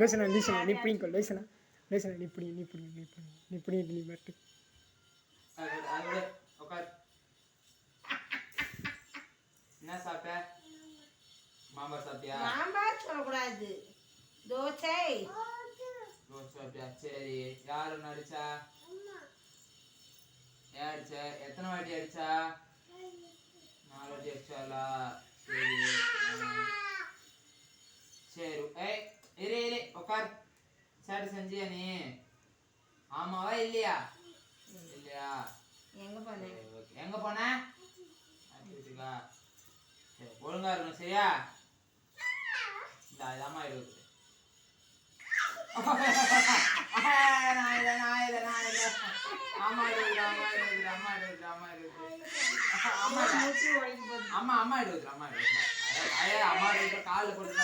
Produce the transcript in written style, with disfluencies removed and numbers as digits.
லோசனா லீசனா நீ பிடிங்க லோசனா லோசனா நீ பிடி நீ பட்டு என்ன சாப்பிட்ட? மாம்பழம் சாப்பிட்டியா? மாம்பழம் சொல்லக்கூடாது. தோசை. தோசை சாப்பிட்டியா? சரி. யாரு அடிச்சா? ஏன் அடிச்ச? எத்தனை வாட்டி அடிச்சா? 4 வாட்டி அடிச்சாலா? சரி. சரி. ஏய் இரு உட்கார். சாட்டு செஞ்சியா நீ? ஆமாவா இல்லையா? இல்லையா? எங்க போன? வீட்டுக்கா? சரி ஒழுங்கா இருக்கணும் சரியா? இந்த அம்மா இருக்கு. கால போட்டு